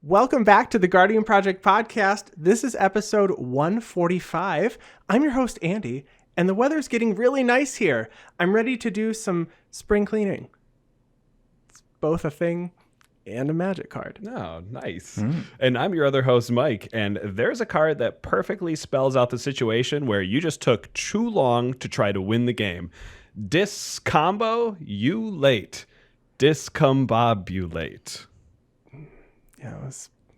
Welcome back to the Guardian Project podcast. This is episode 145. I'm your host, Andy, and the weather's getting really nice here. I'm ready to do some spring cleaning. It's both a thing and a magic card. Oh, nice. And I'm your other host, Mike, and there's a card that perfectly spells out the situation where you just took too long to try to win the game. Discombobulate. Discombobulate. Yeah,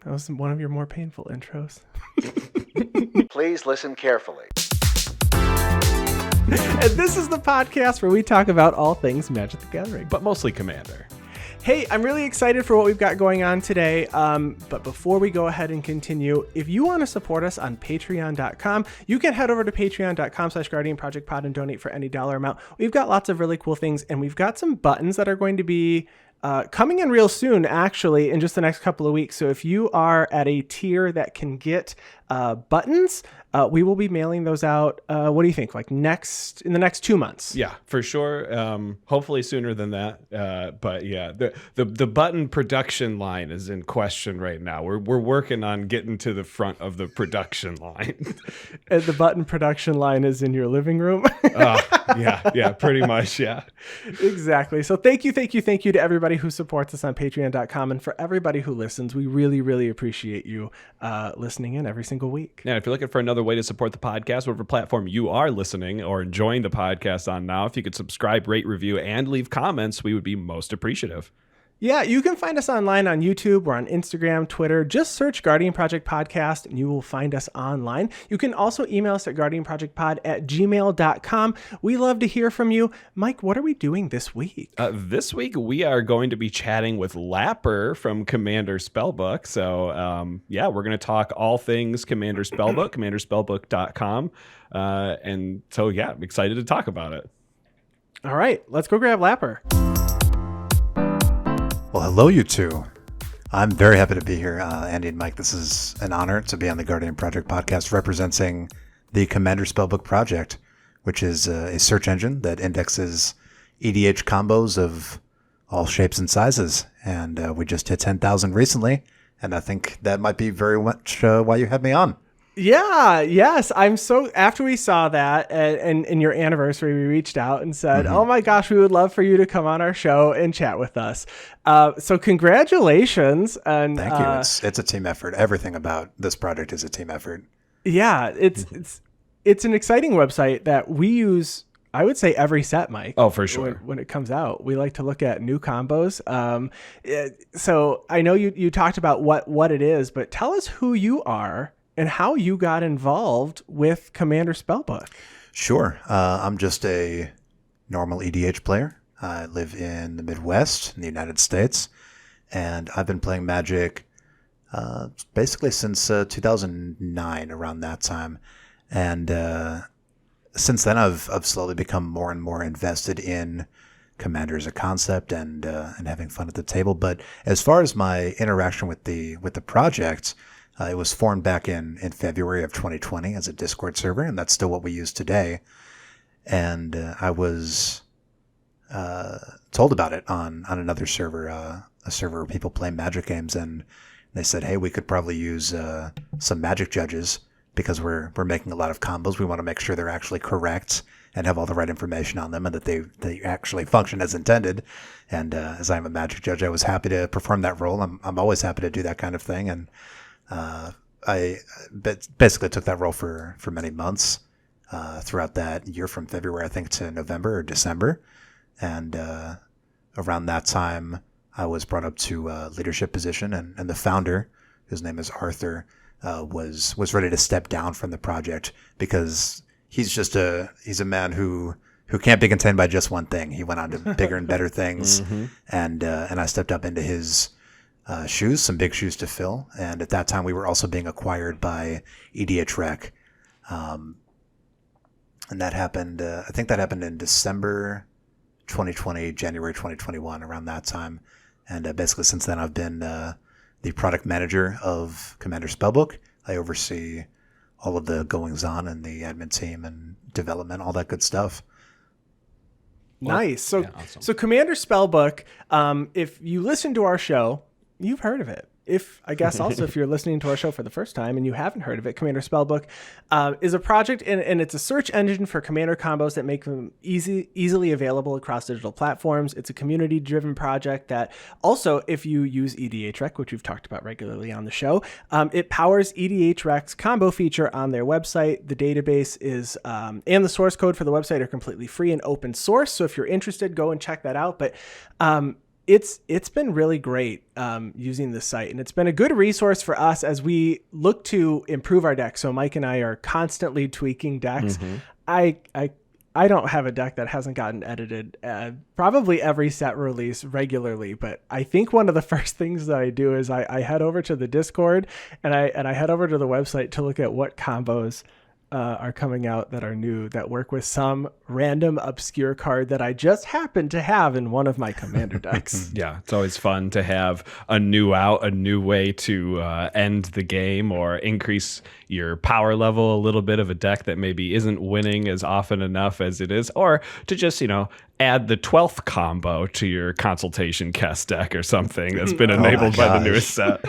that was one of your more painful intros. Please listen carefully. And this is the podcast where we talk about all things Magic the Gathering. But mostly Commander. Hey, I'm really excited for what we've got going on today. But before we go ahead and continue, if you want to support us on patreon.com, you can head over to patreon.com/guardianprojectpod and donate for any dollar amount. We've got lots of really cool things, and we've got some buttons that are going to be coming in real soon, actually, in just the next couple of weeks. So if you are at a tier that can get buttons, we will be mailing those out. What do you think? Like in the next 2 months? Yeah, for sure. Hopefully sooner than that. But yeah, the button production line is in question right now. We're working on getting to the front of the production line. And the button production line is in your living room. Yeah, pretty much. Yeah, exactly. So thank you to everybody who supports us on patreon.com. And for everybody who listens, we really, really appreciate you listening in every single week. Now, if you're looking for another way to support the podcast, whatever platform you are listening or enjoying the podcast on now, if you could subscribe, rate, review, and leave comments, we would be most appreciative. Yeah, you can find us online on YouTube or on Instagram, Twitter. Just search Guardian Project Podcast and you will find us online. You can also email us at guardianprojectpod@gmail.com. We love to hear from you. Mike, what are we doing this week? This week, we are going to be chatting with Lapper from Commander Spellbook. So, we're going to talk all things Commander Spellbook, commanderspellbook.com. I'm excited to talk about it. All right, let's go grab Lapper. Well, hello, you two. I'm very happy to be here, Andy and Mike. This is an honor to be on the Guardian Project podcast representing the Commander Spellbook project, which is a search engine that indexes EDH combos of all shapes and sizes. And we just hit 10,000 recently, and I think that might be very much why you had me on. Yeah, yes. After we saw that and your anniversary, we reached out and said, oh my gosh, we would love for you to come on our show and chat with us. So congratulations. And thank you. It's a team effort. Everything about this project is a team effort. Yeah, it's an exciting website that we use, I would say, every set, Mike. Oh, for sure. When it comes out, we like to look at new combos. So I know you talked about what it is, but tell us who you are and how you got involved with Commander Spellbook. Sure. I'm just a normal EDH player. I live in the Midwest in the United States, and I've been playing Magic basically since 2009, around that time. And since then, I've slowly become more and more invested in Commander as a concept and having fun at the table. But as far as my interaction with the project, it was formed back in February of 2020 as a Discord server, and that's still what we use today. And I was told about it on another server, a server where people play Magic games, and they said, hey, we could probably use some Magic judges because we're making a lot of combos. We want to make sure they're actually correct and have all the right information on them and that they actually function as intended. And as I'm a Magic judge, I was happy to perform that role. I'm always happy to do that kind of thing. And I basically took that role for many months throughout that year, from February, I think, to November or December. And around that time, I was brought up to a leadership position, and the founder, whose name is Arthur, was ready to step down from the project because he's a man who can't be contained by just one thing. He went on to bigger and better things, and I stepped up into his shoes, some big shoes to fill. And at that time, we were also being acquired by EDH Rec. And that happened, I think that happened in December 2020, January 2021, around that time. And basically since then, I've been the product manager of Commander Spellbook. I oversee all of the goings-on and the admin team and development, all that good stuff. Nice. So, awesome. So Commander Spellbook, if you listen to our show, you've heard of it. I guess also if you're listening to our show for the first time and you haven't heard of it, Commander Spellbook is a project, and it's a search engine for Commander combos that make them easily available across digital platforms. It's a community-driven project that also, if you use EDH Rec, which we've talked about regularly on the show, it powers EDH Rec's combo feature on their website. The database is and the source code for the website are completely free and open source. So if you're interested, go and check that out. But it's been really great using the site, and it's been a good resource for us as we look to improve our deck. So Mike and I are constantly tweaking decks. I don't have a deck that hasn't gotten edited probably every set release regularly, but I think one of the first things that I do is I head over to the Discord and I head over to the website to look at what combos are coming out that are new, that work with some random obscure card that I just happen to have in one of my Commander decks. Yeah, it's always fun to have a new way to end the game or increase your power level a little bit of a deck that maybe isn't winning as often enough as it is, or to just, add the 12th combo to your Consultation Kest deck or something that's been enabled by the newest set.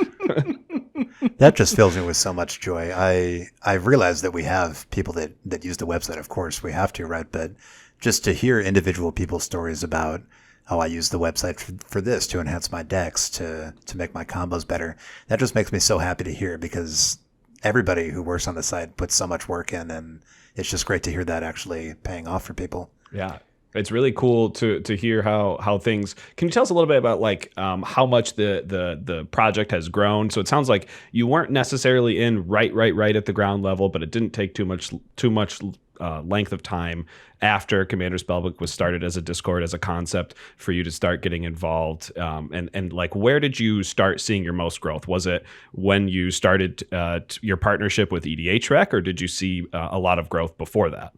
That just fills me with so much joy. I realize that we have people that use the website. Of course, we have to, right? But just to hear individual people's stories about, oh, I use the website for this to enhance my decks, to make my combos better, that just makes me so happy to hear, because everybody who works on the site puts so much work in, and it's just great to hear that actually paying off for people. Yeah. It's really cool to hear how things. Can you tell us a little bit about how much the project has grown? So it sounds like you weren't necessarily in right at the ground level, but it didn't take too much length of time after Commander Spellbook was started as a Discord, as a concept, for you to start getting involved. And where did you start seeing your most growth? Was it when you started your partnership with EDH Rec, or did you see a lot of growth before that?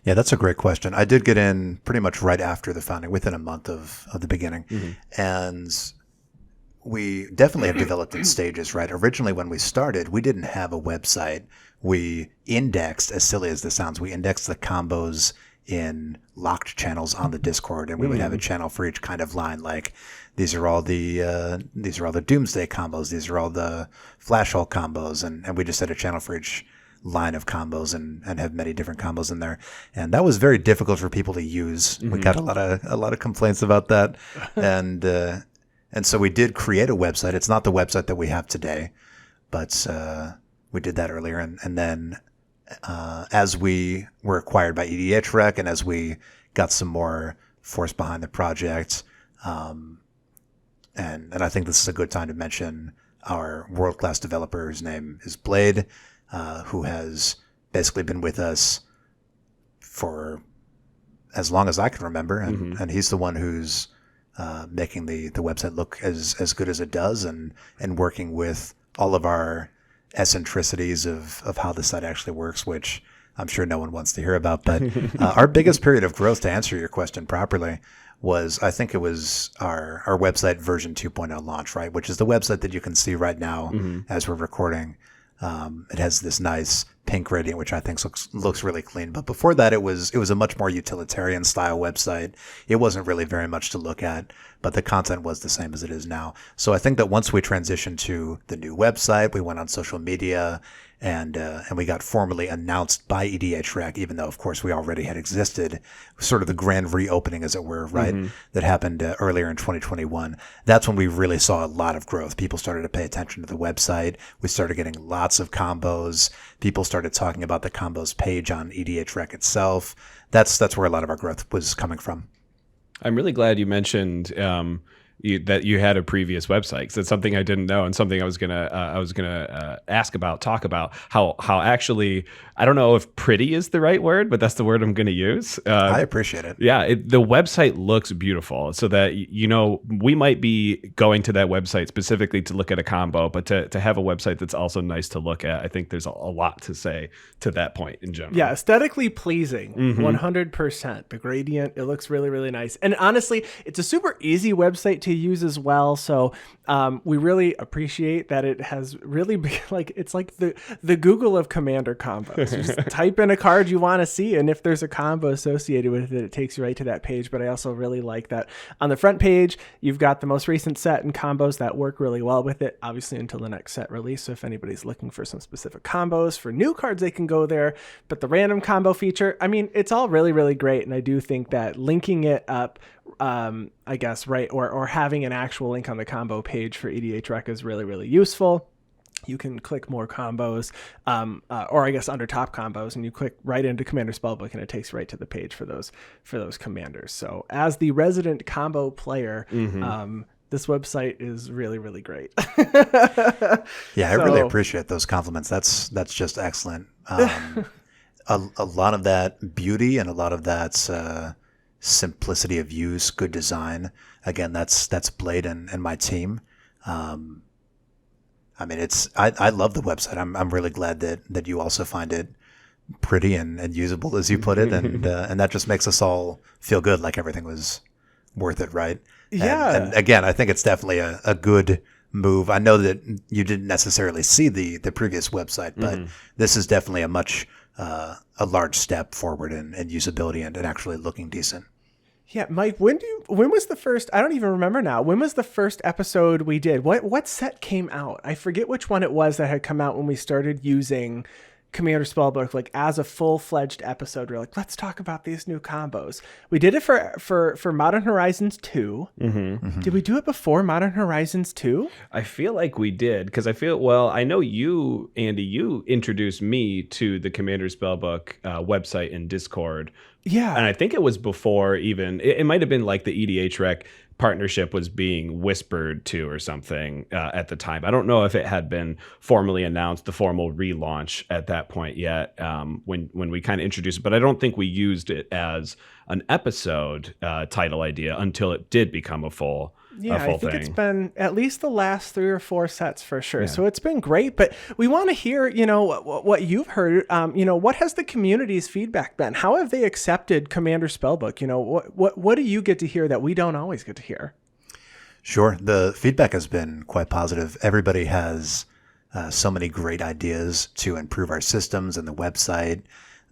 Yeah, that's a great question. I did get in pretty much right after the founding, within a month of the beginning. And we definitely have developed in stages, right? Originally, when we started, we didn't have a website. We indexed, as silly as this sounds, we indexed the combos in locked channels on the Discord, and we would have a channel for each kind of line. Like, these are all the Doomsday combos, these are all the Flash Hole combos, and we just had a channel for each line of combos and have many different combos in there. And that was very difficult for people to use. We got a lot of complaints about that. And so we did create a website. It's not the website that we have today, but we did that earlier. And then as we were acquired by EDH Rec, and as we got some more force behind the project, and I think this is a good time to mention our world-class developer, whose name is Blade, who has basically been with us for as long as I can remember. And he's the one who's making the website look as good as it does, and working with all of our eccentricities of how the site actually works, which I'm sure no one wants to hear about. But our biggest period of growth, to answer your question properly, was, I think it was our website version 2.0 launch, right? Which is the website that you can see right now as we're recording. It has this nice pink gradient, which I think looks really clean. But before that, it was a much more utilitarian style website. It wasn't really very much to look at, but the content was the same as it is now. So I think that once we transitioned to the new website, we went on social media, and we got formally announced by EDH Rec, even though, of course, we already had existed, sort of the grand reopening, as it were, right? That happened earlier in 2021. That's when we really saw a lot of growth. People started to pay attention to the website. We started getting lots of combos. People started talking about the combos page on EDH Rec itself. That's where a lot of our growth was coming from. I'm really glad you mentioned that you had a previous website, because it's something I didn't know, and something I was gonna talk about how actually, I don't know if pretty is the right word, but that's the word I'm gonna use. I appreciate it. Yeah, the website looks beautiful, so that we might be going to that website specifically to look at a combo, but to have a website that's also nice to look at, I think there's a lot to say to that point in general. Yeah, aesthetically pleasing, 100%. The gradient, it looks really, really nice, and honestly, it's a super easy website to to use as well. So we really appreciate that it has really been it's like the Google of Commander combos. You just type in a card you want to see, and if there's a combo associated with it, it takes you right to that page. But I also really like that on the front page, you've got the most recent set and combos that work really well with it, obviously until the next set release. So if anybody's looking for some specific combos for new cards, they can go there. But the random combo feature, I mean, it's all really, really great. And I do think that linking it up, I guess, right, or having an actual link on the combo page for EDH Rec is really, really useful. You can click more combos, or I guess under top combos, and you click right into Commander Spellbook, and it takes you right to the page for those commanders. So as the resident combo player, this website is really, really great. Yeah, I really appreciate those compliments. That's just excellent. A lot of that beauty and a lot of that simplicity of use, good design. Again, that's Blade and my team. I mean, I love the website. I'm really glad that you also find it pretty and usable, as you put it, and that just makes us all feel good, like everything was worth it, right? Yeah. And again, I think it's definitely a good move. I know that you didn't necessarily see the previous website, but this is definitely a large step forward in usability and actually looking decent. Yeah, Mike, when was the first, I don't even remember now, when was the first episode we did? What set came out? I forget which one it was that had come out when we started using Commander Spellbook, like as a full-fledged episode. We're like, let's talk about these new combos. We did it for Modern Horizons 2. Did we do it before Modern Horizons 2? I feel like we did, because I know you, Andy, you introduced me to the Commander Spellbook website and Discord. Yeah. And I think it was before even, it might have been like the EDH Rec partnership was being whispered to or something at the time. I don't know if it had been formally announced, the formal relaunch at that point yet, when we kind of introduced it. But I don't think we used it as an episode title idea until it did become a full I think thing. It's been at least the last 3 or 4 sets for sure. Yeah. So it's been great, but we want to hear, what you've heard. What has the community's feedback been? How have they accepted Commander Spellbook? What do you get to hear that we don't always get to hear? Sure. The feedback has been quite positive. Everybody has so many great ideas to improve our systems and the website.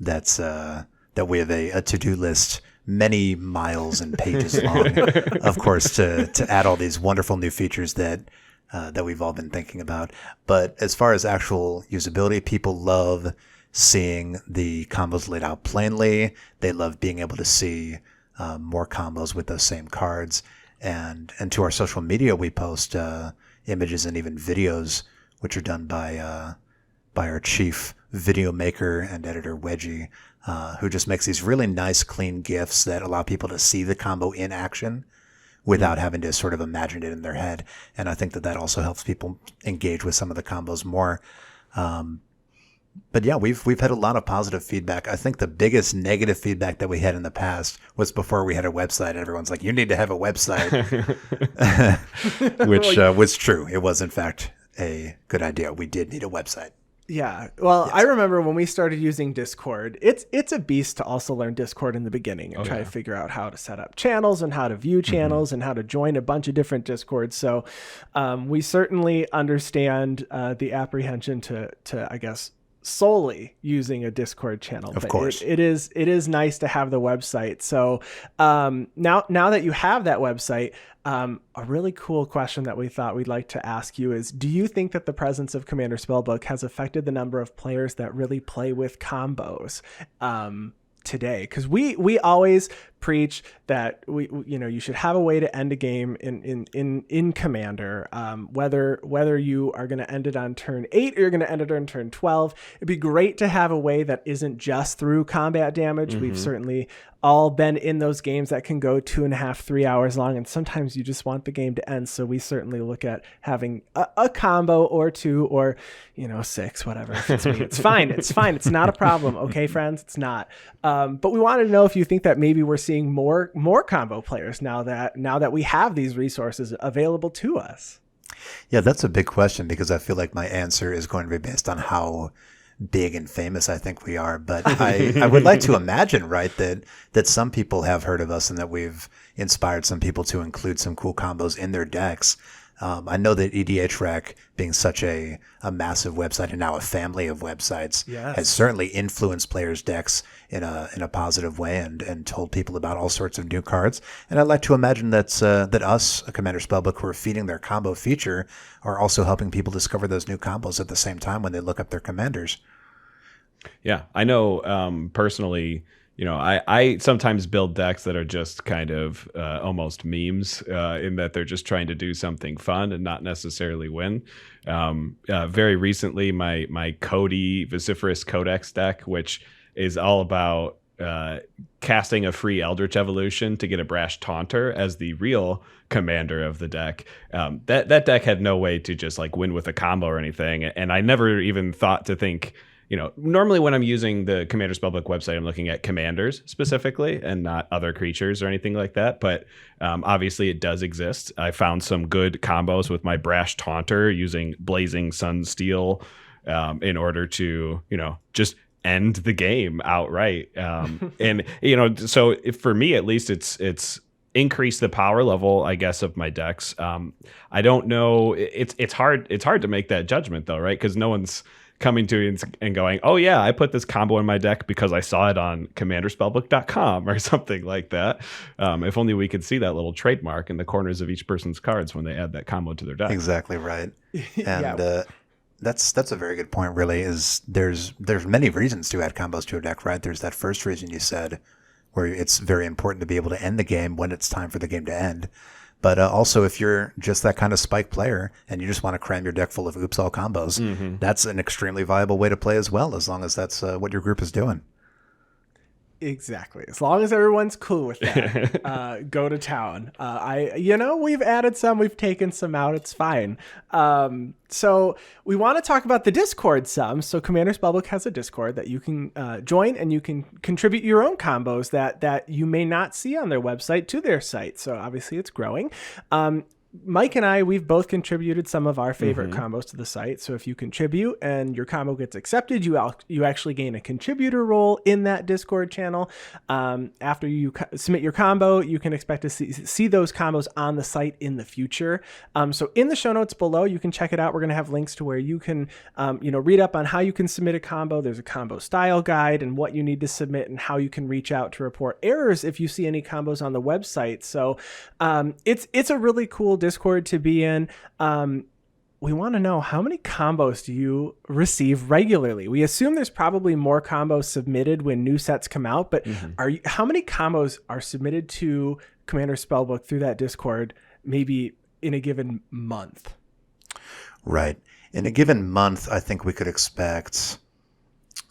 That we have a to-do list many miles and pages long, of course, to add all these wonderful new features that we've all been thinking about. But as far as actual usability, people love seeing the combos laid out plainly. They love being able to see more combos with those same cards. And to our social media, we post images and even videos, which are done by our chief video maker and editor, Wedgie, who just makes these really nice, clean GIFs that allow people to see the combo in action without having to sort of imagine it in their head. And I think that also helps people engage with some of the combos more. But yeah, we've had a lot of positive feedback. I think the biggest negative feedback that we had in the past was before we had a website. Everyone's like, you need to have a website, which was true. It was, in fact, a good idea. We did need a website. Yeah. Well, yes. I remember when we started using Discord, it's a beast to also learn Discord in the beginning and try to figure out how to set up channels and how to view channels and how to join a bunch of different Discords. So we certainly understand the apprehension to I guess, solely using a Discord channel. Of course. It is nice to have the website. So now that you have that website, a really cool question that we thought we'd like to ask you is, do you think that the presence of Commander Spellbook has affected the number of players that really play with combos today? Because we always preach that you should have a way to end a game in Commander, whether you are going to end it on turn 8 or you're going to end it on turn 12. It'd be great to have a way that isn't just through combat damage. We've certainly all been in those games that can go 2.5, 3 hours long, and sometimes you just want the game to end. So we certainly look at having a combo or 2 or 6, whatever. If it's me, it's fine. It's fine. It's not a problem. Okay, friends, it's not. But we wanted to know if you think that maybe we're seeing more combo players now that we have these resources available to us. Yeah, that's a big question, because I feel like my answer is going to be based on how big and famous I think we are. But I would like to imagine, right, that some people have heard of us and that we've inspired some people to include some cool combos in their decks. I know that EDH Rec, being such a massive website and now a family of websites, has certainly influenced players' decks in a positive way and told people about all sorts of new cards. And I'd like to imagine that us, a Commander Spellbook, who are feeding their combo feature, are also helping people discover those new combos at the same time when they look up their commanders. Yeah, I know personally. I sometimes build decks that are just kind of almost memes in that they're just trying to do something fun and not necessarily win. Very recently, my Cody Vociferous Codex deck, which is all about casting a free Eldritch Evolution to get a Brash Taunter as the real commander of the deck. That deck had no way to just like win with a combo or anything, and I never even thought to think. Normally when I'm using the Commander Spellbook website, I'm looking at commanders specifically and not other creatures or anything like that. But obviously it does exist. I found some good combos with my Brash Taunter using Blazing Sunsteel in order to, just end the game outright. And, so for me, at least it's increase the power level, I guess, of my decks. I don't know. It's hard to make that judgment though, right? Because no one's coming to you and going, oh yeah, I put this combo in my deck because I saw it on commanderspellbook.com or something like that. If only we could see that little trademark in the corners of each person's cards when they add that combo to their deck. Exactly right. And that's a very good point, really, is there's many reasons to add combos to a deck, right? There's that first reason you said where it's very important to be able to end the game when it's time for the game to end. But also, if you're just that kind of spike player and you just want to cram your deck full of oops all combos, that's an extremely viable way to play as well, as long as that's what your group is doing. Exactly. As long as everyone's cool with that, go to town. We've added some, we've taken some out. It's fine. So we want to talk about the Discord some. So Commander Spellbook has a Discord that you can join, and you can contribute your own combos that you may not see on their website to their site. So obviously it's growing. Mike and I, we've both contributed some of our favorite combos to the site. So if you contribute and your combo gets accepted, you actually gain a contributor role in that Discord channel. After you submit your combo, you can expect to see those combos on the site in the future. So in the show notes below, you can check it out. We're going to have links to where you can, read up on how you can submit a combo. There's a combo style guide and what you need to submit and how you can reach out to report errors if you see any combos on the website. So it's a really cool Discord to be in. We want to know, how many combos do you receive regularly? We assume there's probably more combos submitted when new sets come out, but how many combos are submitted to Commander Spellbook through that Discord maybe in a given month? Right. In a given month, I think we could expect,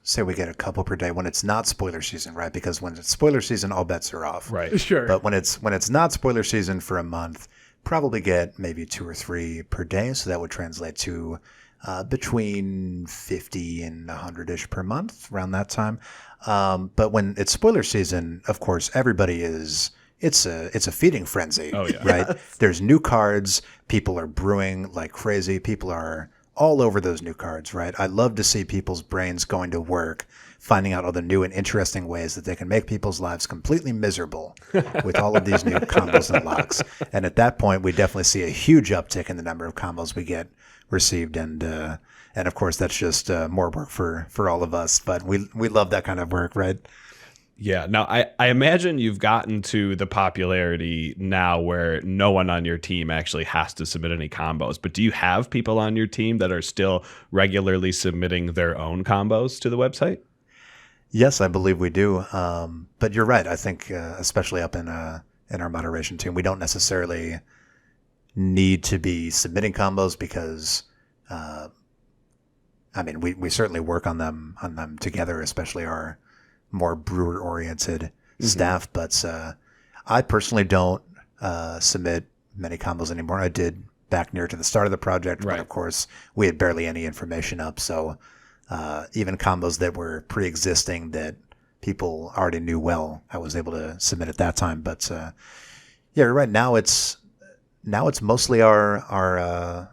say we get a couple per day when it's not spoiler season, right? Because when it's spoiler season, all bets are off. Right. Sure. But when it's not spoiler season for a month, probably get maybe 2 or 3 per day. So that would translate to between 50 and 100-ish per month around that time. But when it's spoiler season, of course, everybody it's a feeding frenzy. Oh, yeah. Right? There's new cards. People are brewing like crazy. People are all over those new cards, right? I love to see people's brains going to work, finding out all the new and interesting ways that they can make people's lives completely miserable with all of these new combos and locks. And at that point, we definitely see a huge uptick in the number of combos we get received. And of course, that's just more work for all of us. But we love that kind of work, right? Yeah. Now, I imagine you've gotten to the popularity now where no one on your team actually has to submit any combos. But do you have people on your team that are still regularly submitting their own combos to the website? Yes, I believe we do. But you're right. I think especially up in our moderation team, we don't necessarily need to be submitting combos because, we certainly work on them together, especially our more brewer-oriented staff. But I personally don't submit many combos anymore. I did back near to the start of the project, right. But of course we had barely any information up. So even combos that were pre-existing that people already knew well, I was able to submit at that time. But yeah, right now it's mostly our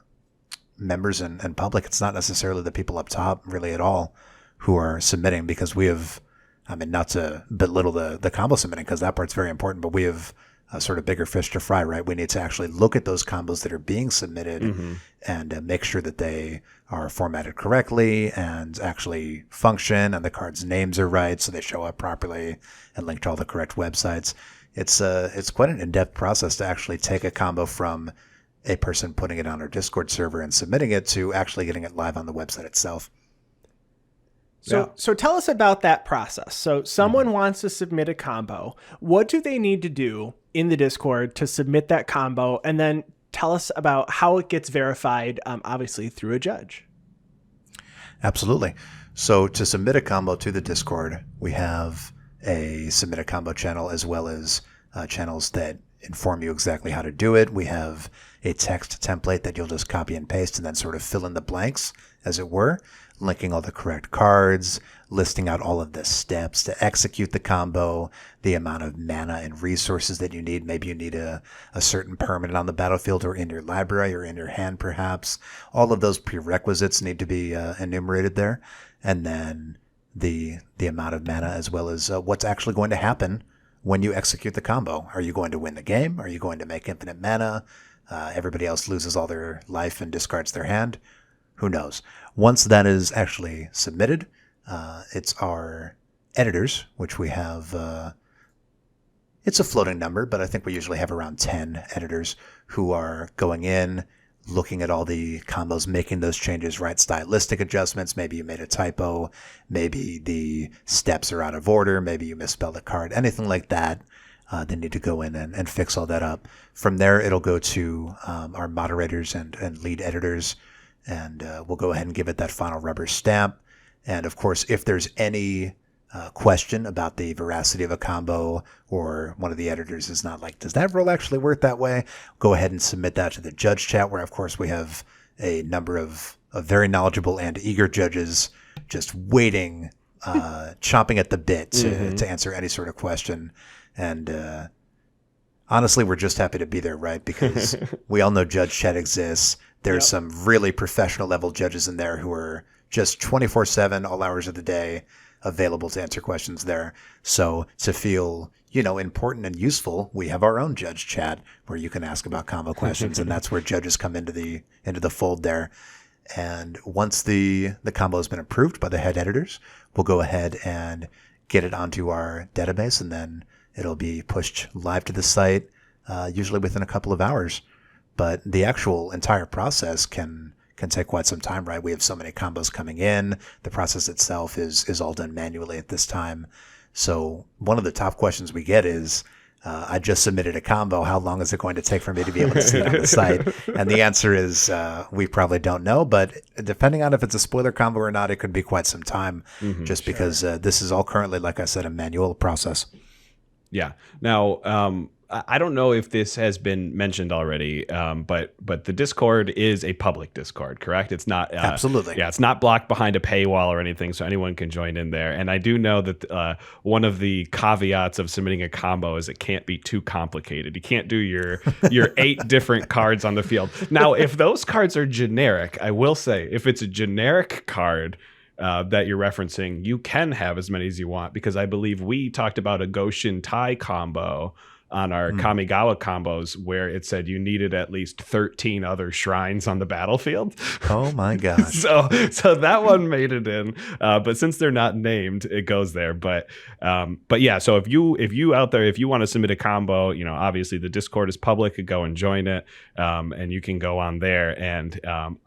members and public. It's not necessarily the people up top really at all who are submitting, because we have, I mean, not to belittle the combo submitting, because that part's very important, but we have a sort of bigger fish to fry, right? We need to actually look at those combos that are being submitted and make sure that they are formatted correctly and actually function, and the cards' names are right, so they show up properly and link to all the correct websites. It's quite an in-depth process to actually take a combo from a person putting it on our Discord server and submitting it to actually getting it live on the website itself. So tell us about that process. So someone wants to submit a combo. What do they need to do in the Discord to submit that combo? And then tell us about how it gets verified, obviously through a judge. Absolutely. So to submit a combo to the Discord, we have a submit a combo channel, as well as channels that inform you exactly how to do it. We have a text template that you'll just copy and paste and then sort of fill in the blanks, as it were, linking all the correct cards, listing out all of the steps to execute the combo, the amount of mana and resources that you need. Maybe you need a certain permanent on the battlefield or in your library or in your hand, perhaps. All of those prerequisites need to be enumerated there. And then the amount of mana, as well as what's actually going to happen when you execute the combo. Are you going to win the game? Are you going to make infinite mana? Everybody else loses all their life and discards their hand. Who knows? Once that is actually submitted, it's our editors, which we have, it's a floating number, but I think we usually have around 10 editors who are going in, looking at all the combos, making those changes, right? Stylistic adjustments. Maybe you made a typo. Maybe the steps are out of order. Maybe you misspelled a card. Anything like that. They need to go in and fix all that up. From there, it'll go to our moderators and lead editors, and we'll go ahead and give it that final rubber stamp. And of course, if there's any question about the veracity of a combo, or one of the editors is not like, does that rule actually work that way? Go ahead and submit that to the judge chat, where of course we have a number of very knowledgeable and eager judges just waiting, chomping at the bit to answer any sort of question. And honestly, we're just happy to be there, right? Because we all know judge chat exists. There's some really professional level judges in there who are just 24/7, all hours of the day, available to answer questions there. So to feel, important and useful, we have our own judge chat where you can ask about combo questions, and that's where judges come into the fold there. And once the combo has been approved by the head editors, we'll go ahead and get it onto our database, and then it'll be pushed live to the site, usually within a couple of hours. But the actual entire process can take quite some time, right? We have so many combos coming in. The process itself is all done manually at this time. So one of the top questions we get is, I just submitted a combo. How long is it going to take for me to be able to see it on the site? And the answer is, we probably don't know, but depending on if it's a spoiler combo or not, it could be quite some time, because this is all currently, like I said, a manual process. Yeah. Now, I don't know if this has been mentioned already, but the Discord is a public Discord, correct? It's not absolutely. Yeah, it's not blocked behind a paywall or anything, so anyone can join in there. And I do know that one of the caveats of submitting a combo is it can't be too complicated. You can't do your 8 different cards on the field. Now, if those cards are generic, I will say, if it's a generic card that you're referencing, you can have as many as you want, because I believe we talked about a Goshin Tai combo on our Kamigawa combos, where it said you needed at least 13 other shrines on the battlefield. Oh my gosh. So that one made it in, but since they're not named, it goes there. But yeah, so if you out there, if you want to submit a combo, obviously the Discord is public. Go and join it, and you can go on there. And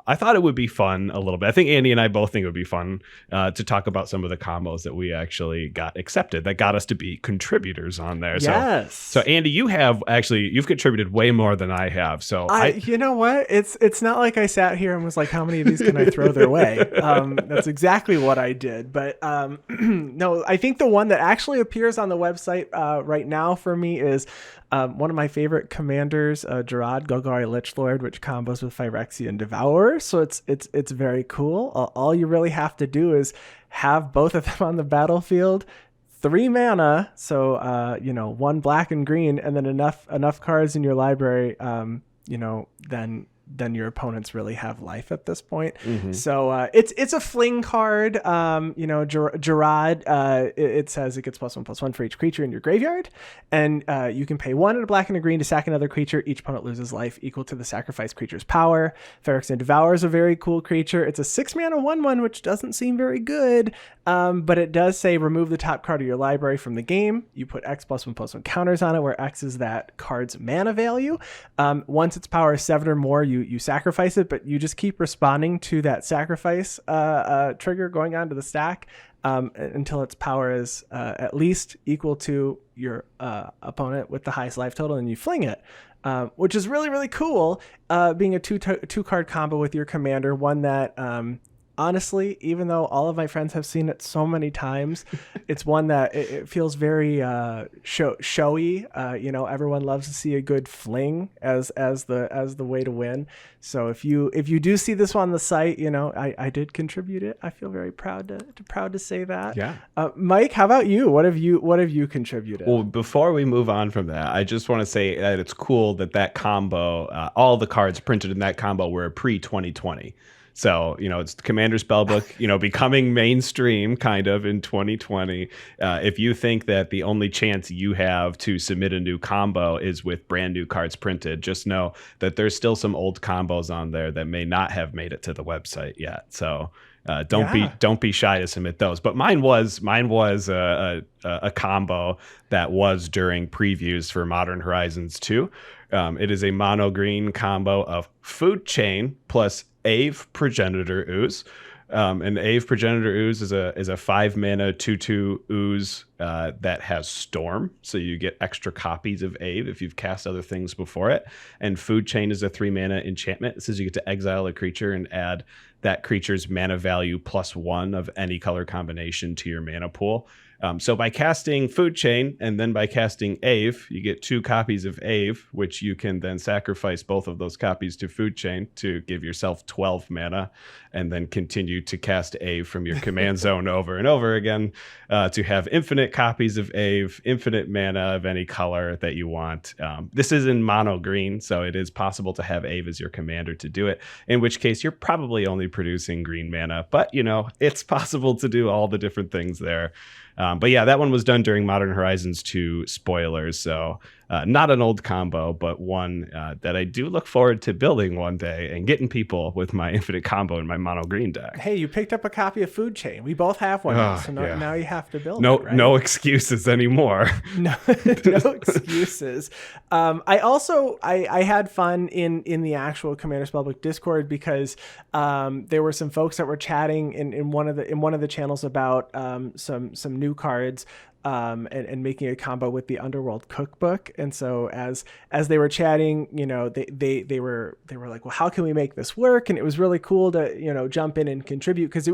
I thought it would be fun a little bit. I think Andy and I both think it would be fun to talk about some of the combos that we actually got accepted, that got us to be contributors on there. Yes. So Andy, you've contributed way more than I have. So you know what? It's not like I sat here and was like, how many of these can I throw their way? That's exactly what I did. But no, I think the one that actually appears on the website right now for me is one of my favorite commanders, Gerard Golgari Lichlord, which combos with Phyrexian Devourer. So it's very cool. All you really have to do is have both of them on the battlefield, 3 mana, so 1 black and green, and then enough cards in your library, then then your opponents really have life at this point. So it's a fling card. Gerard, it says it gets +1/+1 for each creature in your graveyard, and you can pay 1 and a black and a green to sack another creature. Each opponent loses life equal to the sacrificed creature's power. Phyrexian Devourer is a very cool creature. It's a 6-mana 1/1, which doesn't seem very good, but it does say remove the top card of your library from the game. You put X +1/+1 counters on it, where X is that card's mana value. Once its power is 7 or more, you sacrifice it, but you just keep responding to that sacrifice trigger going onto the stack until its power is at least equal to your opponent with the highest life total, and you fling it. Which is really, really cool, being a two card combo with your commander, one that honestly, even though all of my friends have seen it so many times, it's one that it feels very showy. Everyone loves to see a good fling as the way to win. So if you do see this on the site, I did contribute it. I feel very proud to say that. Yeah. Mike, how about you? What have you contributed? Well, before we move on from that, I just want to say that it's cool that combo, all the cards printed in that combo were pre-2020. So, it's Commander Spellbook, becoming mainstream kind of in 2020. If you think that the only chance you have to submit a new combo is with brand new cards printed, just know that there's still some old combos on there that may not have made it to the website yet. So don't be shy to submit those. But mine was a combo that was during previews for Modern Horizons 2. It is a mono green combo of Food Chain plus Ave Progenitor Ooze. And Ave Progenitor Ooze is a 5-mana 2/2 ooze that has Storm, so you get extra copies of Ave if you've cast other things before it. And Food Chain is a 3-mana enchantment. It says you get to exile a creature and add that creature's mana value +1 of any color combination to your mana pool. So by casting Food Chain and then by casting Ave, you get 2 copies of Ave, which you can then sacrifice both of those copies to Food Chain to give yourself 12 mana, and then continue to cast Ave from your command zone over and over again to have infinite copies of Ave, infinite mana of any color that you want. This is in mono green, so it is possible to have Ave as your commander to do it, in which case you're probably only producing green mana, but it's possible to do all the different things there. But yeah, that one was done during Modern Horizons 2 spoilers. So not an old combo, but one that I do look forward to building one day and getting people with my infinite combo in my mono green deck. Hey, you picked up a copy of Food Chain. We both have one, so now you have to build it, right? No excuses anymore. No excuses. I had fun in the actual Commander Spellbook Discord because there were some folks that were chatting in one of the channels about some new cards. And making a combo with the Underworld Cookbook. And so as they were chatting, they were like, well, how can we make this work? And it was really cool to, jump in and contribute, because it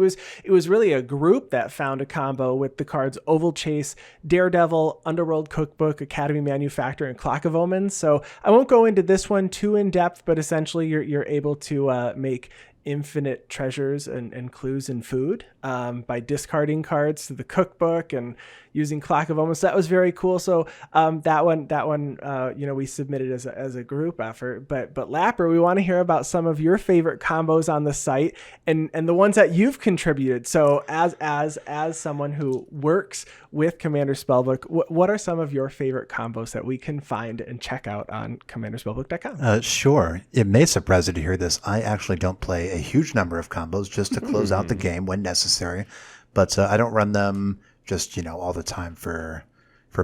was really a group that found a combo with the cards Oval Chase, Daredevil, Underworld Cookbook, Academy Manufacturer, and Clock of Omens. So I won't go into this one too in depth, but essentially you're able to make infinite treasures and clues in food by discarding cards to the cookbook and using Clock of Omens. That was very cool. So that one we submitted as a group effort. But Lapper, we want to hear about some of your favorite combos on the site and the ones that you've contributed. So as someone who works with Commander Spellbook, what are some of your favorite combos that we can find and check out on commanderspellbook.com? Sure. It may surprise you to hear this. I actually don't play a huge number of combos just to close out the game when necessary, but I don't run them just all the time for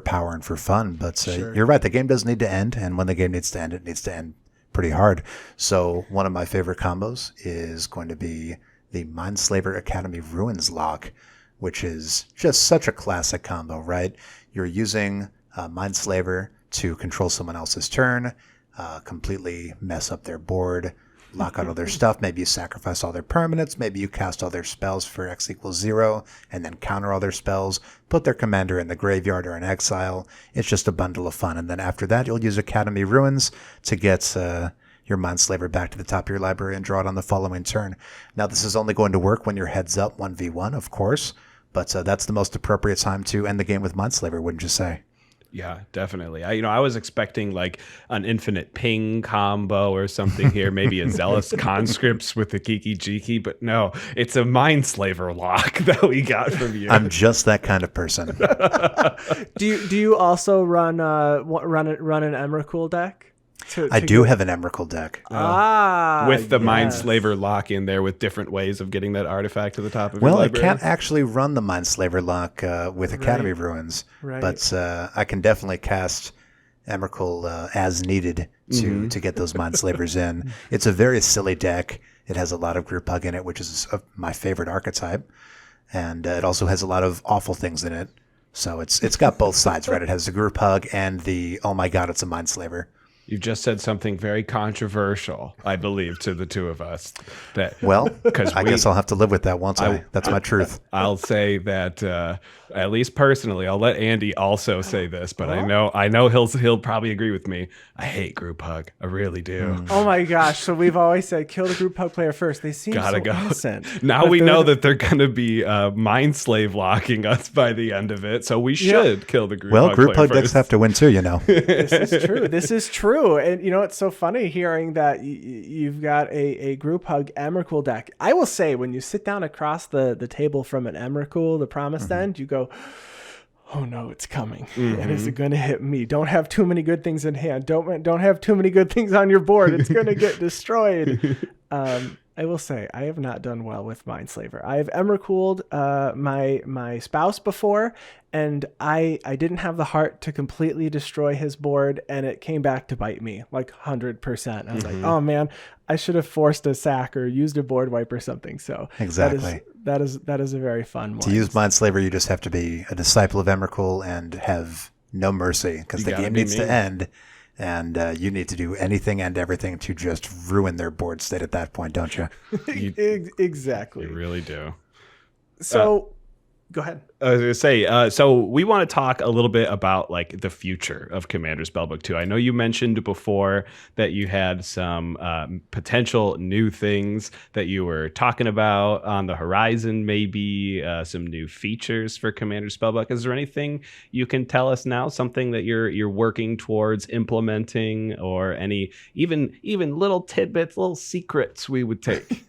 power and for fun. But Sure. You're right, the game does need to end, and when the game needs to end, it needs to end pretty hard. So one of my favorite combos is going to be the Mindslaver Academy Ruins lock, which is just such a classic combo, right? You're using Mindslaver to control someone else's turn, completely mess up their board, lock out all their stuff. Maybe you sacrifice all their permanents. Maybe you cast all their spells for X = 0 and then counter all their spells, put their commander in the graveyard or in exile. It's just a bundle of fun. And then after that, you'll use Academy Ruins to get your Mindslaver back to the top of your library and draw it on the following turn. Now, this is only going to work when you're heads up 1v1, of course, but that's the most appropriate time to end the game with Mindslaver, wouldn't you say? Yeah, definitely. I was expecting like an infinite ping combo or something here, maybe a zealous conscripts with the Kiki Jiki, but no, it's a Mindslaver lock that we got from you. I'm just that kind of person. Do you also run an Emerical deck? I do have an Emerical deck. With the yes. Mindslaver lock in there with different ways of getting that artifact to the top of your Well, I library. can't actually run the Mindslaver lock with Academy Ruins, Right. but I can definitely cast Emerical as needed to get those Mindslavers in. It's a very silly deck. It has a lot of group hug in it, which is my favorite archetype, and it also has a lot of awful things in it. So it's got both sides, right? It has the group hug and the oh my god, it's a Mindslaver. You've just said something very controversial, I believe, to the two of us. Well, I guess I'll have to live with that, won't I? That's my truth. I'll say that at least personally, I'll let Andy also say this, but I know he'll probably agree with me. I hate group hug. I really do. Oh my gosh! So we've always said kill the group hug player first. They seem Gotta so go. innocent. Now we know that they're going to be mind slave locking us by the end of it, so we should kill the group hug Well, group player hug decks first. have to win too, you know. This is true. This is true. And you know, it's so funny hearing that you've got a group hug Emerical deck. I will say, when you sit down across the table from an Emerical, the Promised End, you go, oh no, it's coming. And is it going to hit me? Don't have too many good things in hand. Don't have too many good things on your board. It's going to get destroyed. I will say I have not done well with Mindslaver. I have Emericaled my spouse before, and I didn't have the heart to completely destroy his board, and it came back to bite me like 100%. I was like, oh man, I should have forced a sack or used a board wipe or something. So Exactly. that is a very fun one. To use Mindslaver, you just have to be a disciple of Emerical and have no mercy, because the game needs to end, and you need to do anything and everything to just ruin their board state at that point, don't you? Exactly. You really do. So go ahead. I was going to say, so we want to talk a little bit about like the future of Commander Spellbook 2. I know you mentioned before that you had some potential new things that you were talking about on the horizon, maybe some new features for Commander Spellbook. Is there anything you can tell us now, something that you're working towards implementing, or any even little tidbits, little secrets we would take?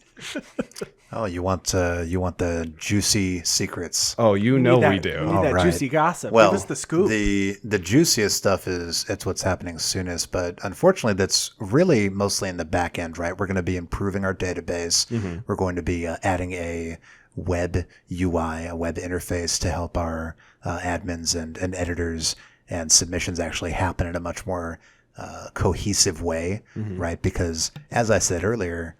Oh, you want the juicy secrets? Oh, we do. We need All that right. juicy gossip. Well, Give us the scoop. the juiciest stuff it's what's happening soonest, but unfortunately that's really mostly in the back end, right? We're going to be improving our database. We're going to be adding a web UI, a web interface to help our admins and editors and submissions actually happen in a much more cohesive way, right? Because as I said earlier,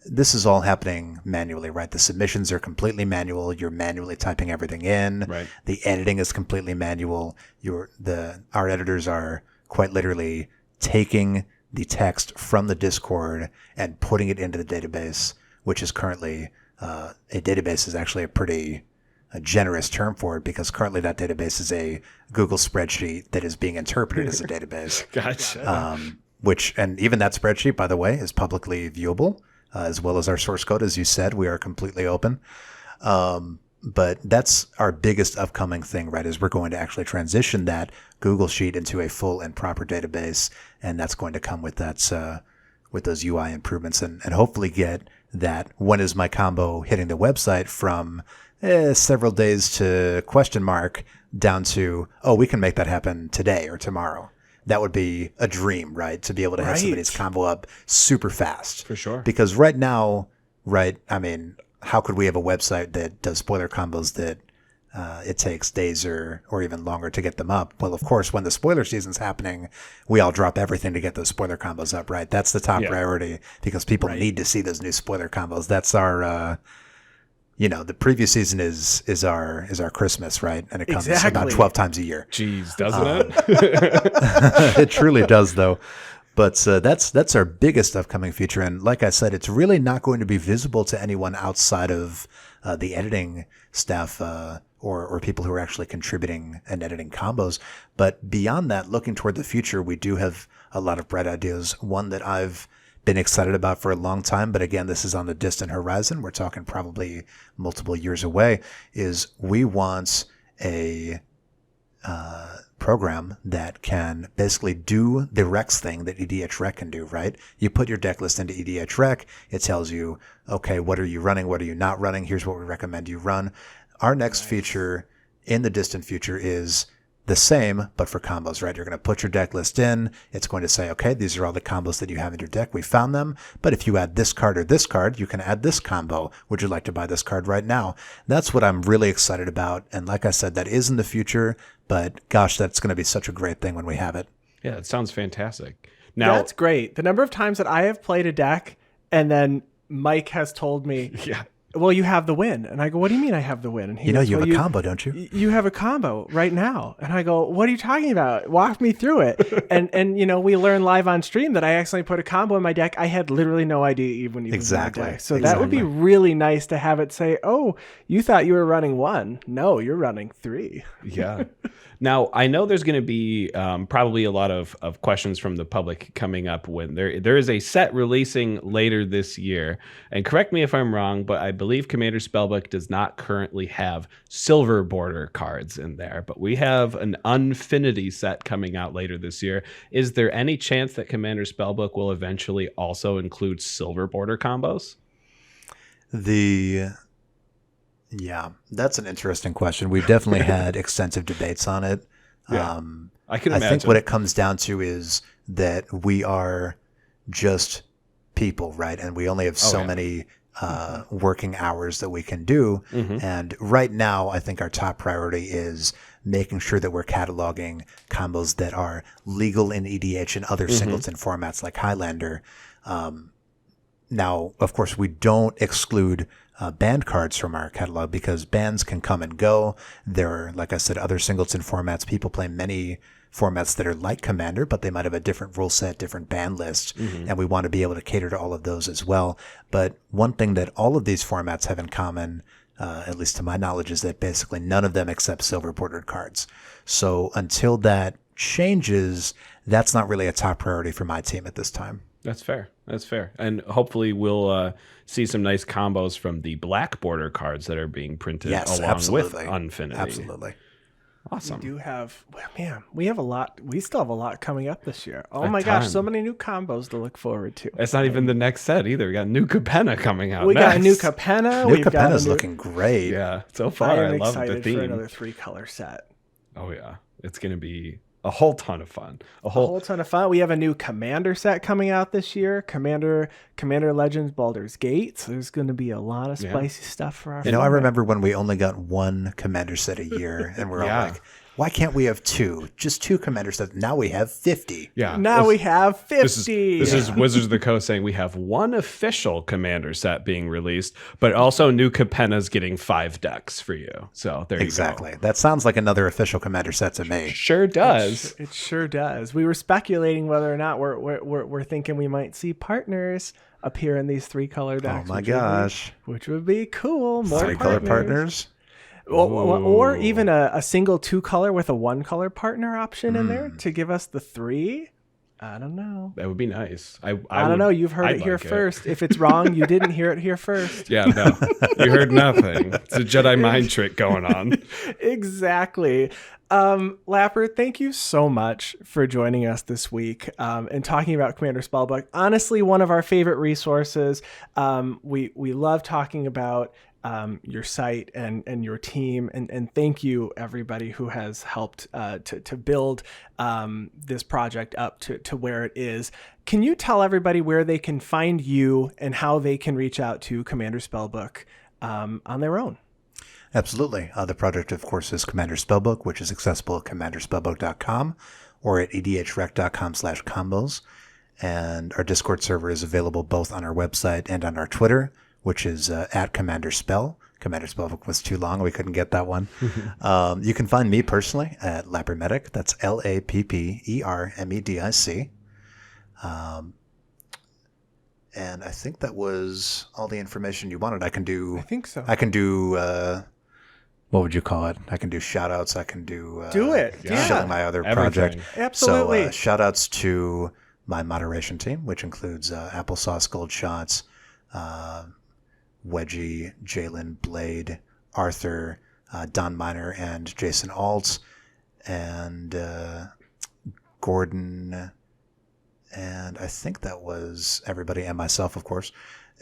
this is all happening manually, right? The submissions are completely manual. You're manually typing everything in. Right. The editing is completely manual. Our editors are quite literally taking the text from the Discord and putting it into the database, which is currently a database is actually a generous term for it, because currently that database is a Google spreadsheet that is being interpreted as a database. Gotcha. And even that spreadsheet, by the way, is publicly viewable. As well as our source code. As you said, we are completely open. But that's our biggest upcoming thing, right, is we're going to actually transition that Google Sheet into a full and proper database, and that's going to come with with those UI improvements, and hopefully get that when is my combo hitting the website from several days to question mark down to, oh, we can make that happen today or tomorrow. That would be a dream, right? To be able to have somebody's combo up super fast. For sure. Because right now, right, I mean, how could we have a website that does spoiler combos that it takes days or even longer to get them up? Well, of course, when the spoiler season's happening, we all drop everything to get those spoiler combos up, right? That's the top priority, because people need to see those new spoiler combos. That's our... the previous season is our Christmas, right? And it comes about 12 times a year. Jeez, doesn't it? It truly does, though. But that's our biggest upcoming feature. And like I said, it's really not going to be visible to anyone outside of the editing staff or people who are actually contributing and editing combos. But beyond that, looking toward the future, we do have a lot of bright ideas. One that I've been excited about for a long time, but again, this is on the distant horizon. We're talking probably multiple years away, is we want a program that can basically do the Recs thing that EDH Rec can do, right? You put your deck list into EDH Rec. It tells you, okay, what are you running? What are you not running? Here's what we recommend you run. Our next feature in the distant future is the same, but for combos, right? You're going to put your deck list in. It's going to say, okay, these are all the combos that you have in your deck. We found them. But if you add this card or this card, you can add this combo. Would you like to buy this card right now? That's what I'm really excited about. And like I said, that is in the future. But gosh, that's going to be such a great thing when we have it. Yeah, it sounds fantastic. Now, That's great. The number of times that I have played a deck and then Mike has told me, yeah. well, you have the win. And I go, what do you mean I have the win? And he You know, goes, you have well, a combo, don't you? You have a combo right now. And I go, what are you talking about? Walk me through it. and you know, we learned live on stream that I accidentally put a combo in my deck. I had literally no idea even Exactly. in my deck. So that would be really nice to have it say, oh, you thought you were running 1. No, you're running 3. Yeah. Now, I know there's going to be probably a lot of questions from the public coming up when there is a set releasing later this year. And correct me if I'm wrong, but I believe Commander Spellbook does not currently have silver border cards in there. But we have an Unfinity set coming out later this year. Is there any chance that Commander Spellbook will eventually also include silver border combos? Yeah, that's an interesting question. We've definitely had extensive debates on it. Yeah, I can imagine. I think what it comes down to is that we are just people, right? And we only have so many working hours that we can do. And right now, I think our top priority is making sure that we're cataloging combos that are legal in EDH and other singleton formats like Highlander. Now, of course, we don't exclude banned cards from our catalog because bans can come and go. There are, like I said, other singleton formats. People play many formats that are like Commander, but they might have a different rule set, different ban list, and we want to be able to cater to all of those as well. But one thing that all of these formats have in common, at least to my knowledge, is that basically none of them accept silver bordered cards. So until that changes, that's not really a top priority for my team at this time. That's fair. That's fair. And hopefully we'll see some nice combos from the black border cards that are being printed along with Unfinity. Absolutely. Awesome. We do have, man, we have a lot. We still have a lot coming up this year. Oh my gosh, so many new combos to look forward to. It's not even the next set either. We got New Capenna coming out. We got a New Capenna. New Capenna's looking great. Yeah, so far I love the theme. For another 3-color set. Oh yeah, it's gonna be a whole ton of fun. A whole ton of fun. We have a new Commander set coming out this year. Commander Legends Baldur's Gate. So there's going to be a lot of spicy stuff for our. I remember when we only got one Commander set a year, and we're all like, why can't we have 2? Just 2 Commander sets. Now we have 50. Yeah. Now we have 50. This is Wizards of the Coast saying we have one official Commander set being released, but also New Capenna's getting 5 decks for you. So there you go. Exactly. That sounds like another official Commander set to me. Sure does. It sure does. We were speculating whether or not we're thinking we might see partners appear in these 3-color decks. Oh my gosh. Which would be cool. More 3-color partners. Or even a single 2-color with a 1-color partner option in there to give us the 3. I don't know. That would be nice. I don't know. You've heard it here first. If it's wrong, you didn't hear it here first. Yeah, no. You heard nothing. It's a Jedi mind trick going on. Exactly. Lapper, thank you so much for joining us this week and talking about Commander Spellbook. Honestly, one of our favorite resources. We love talking about your site and your team, and thank you everybody who has helped to build this project up to where it is. Can you tell everybody where they can find you and how they can reach out to Commander Spellbook on their own? Absolutely. The project, of course, is Commander Spellbook, which is accessible at commanderspellbook.com or at edhrec.com/combos. And our Discord server is available both on our website and on our Twitter, which is at Commander Spell. Commander Spellbook was too long. We couldn't get that one. You can find me personally at Lappermedic. That's LAPPERMEDIC. And I think that was all the information you wanted. I think so. I can do, what would you call it? I can do shout outs. I can do it. Showing my other project. Absolutely. So shout outs to my moderation team, which includes Applesauce, Gold Shots, Wedgie, Jalen, Blade, Arthur, Don Miner, and Jason Alt. and Gordon, and I think that was everybody, and myself, of course.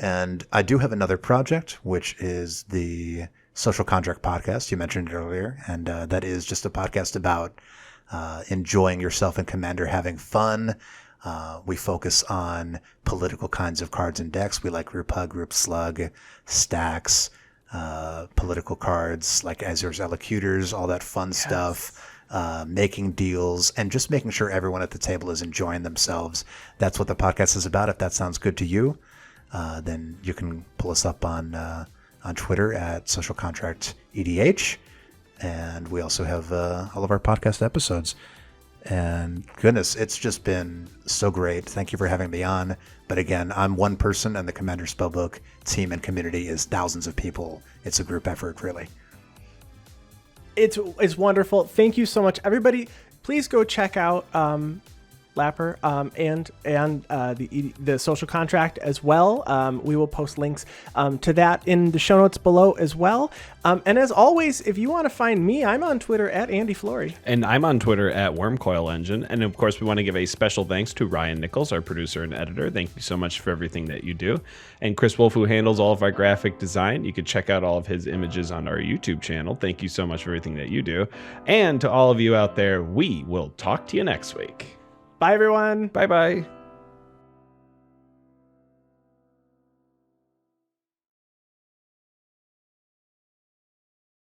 And I do have another project, which is the Social Contract podcast. You mentioned it earlier, and that is just a podcast about enjoying yourself in Commander, having fun. We focus on political kinds of cards and decks. We like Group Hug, Group Slug, Stacks, political cards like Azur's Elocutors, all that fun stuff, making deals, and just making sure everyone at the table is enjoying themselves. That's what the podcast is about. If that sounds good to you, then you can pull us up on Twitter at Social Contract EDH. And we also have all of our podcast episodes. And goodness, it's just been so great. Thank you for having me on. But again, I'm one person, and the Commander Spellbook team and community is thousands of people. It's a group effort, really. It's wonderful. Thank you so much, everybody. Please go check out Lapper and the Social Contract as well. We will post links to that in the show notes below as well. And as always, if you want to find me, I'm on Twitter at Andy Flory. And I'm on Twitter at Wormcoil Engine. And of course, we want to give a special thanks to Ryan Nichols, our producer and editor. Thank you so much for everything that you do. And Chris Wolf, who handles all of our graphic design. You can check out all of his images on our YouTube channel. Thank you so much for everything that you do. And to all of you out there, we will talk to you next week. Bye, everyone. Bye-bye.